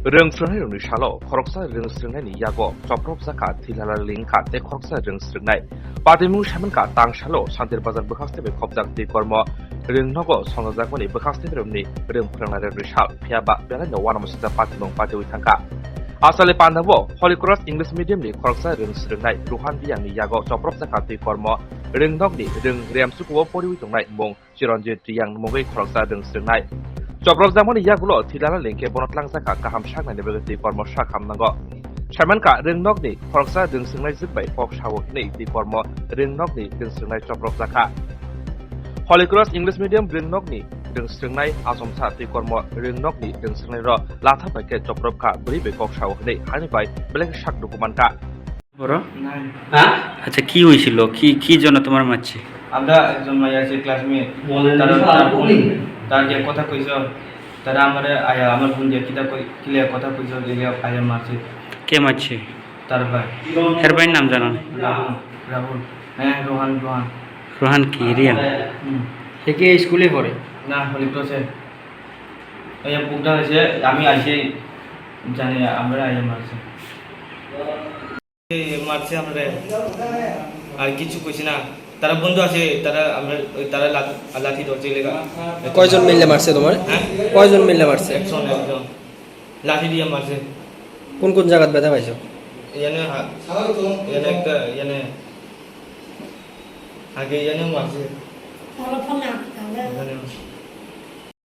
रोंस्रोंनाय रंनि सालो खरकसा रोंस्रोंनायनि यागो चप्रब जाखा थिलाला लिंखा ते खरकसा रोंस्रोंनाय पादिमु सामनका तां सालो सान्तिर बाजार बखास्ते बे खबजाक ति कर्म रोंनगो संजाकनि बखास्ते रोमनि रों फोरोंनाय रोंनि साल फियाबा बेलानो वानामसिदा पातिमं पातिवि थांका आसाले पान्दाबो हलि क्रस इंलिश मिडियामनि खरकसा रोंस्रोंनाय रुहान बियांनि यागो चप्रब जाखा ति कर्म रोंनगनि रों रेमसुको परिवि दंनाय मं चिरन्जित रियां मगै खरकसा रोंस्रोंनाय चप्रब जामनि यागुलो थिलाला लिंके बनतलां जाखा गाहाम सागनायनि बेगति कर्म साखामनांगो सामानका रोंनगनि खरकसा रोंस्रोंनाय जोब्बाय पक सावकनि ति कर्म रोंनगनि रोंस्रोंनाय चप्रब जाखा हलि क्रस इंलिश मिडियाम रोंनगनि रोंस्रोंनाय आसमसा ति कर्म रोंनगनि रोंस्रोंनाय र लाथा बायके चप्रबखा ब्रै बे पक सावकनि हानिबाय बेलेग साक दुकुमानका বড় হ্যাঁ আচ্ছা কি হয়েছিল কি জন্য তোমার মারছে আমরা একজন মাইয়া আছে ক্লাসমেট তার যে কথা কইছ তারা আমার বোন যে কিলে কথা কইছ এলিয়া আয়া মারছে কে মারছে তার ভাই এর ভাইয়ের নাম জানো না? রাহুল হ্যাঁ রোহান রোহান কি রিয়ান সে কি স্কুলে পড়ে না হলি ক্লাসে এই বুকটা হয়েছে আমি আইসে জানি আমরা আয়া মারছে মারছে আমরা আর কিছু কইছি না তারা বন্ধু আছে তারা লাঠি ধরছে লেগা কয়জন মিললে মারছে তোমার হ্যাঁ কয়জন মিললে মারছে একজন লাঠি দিয়ে মারছে কোন কোন জায়গায় ব্যথা পাইছো এনে একটা আগে মারছে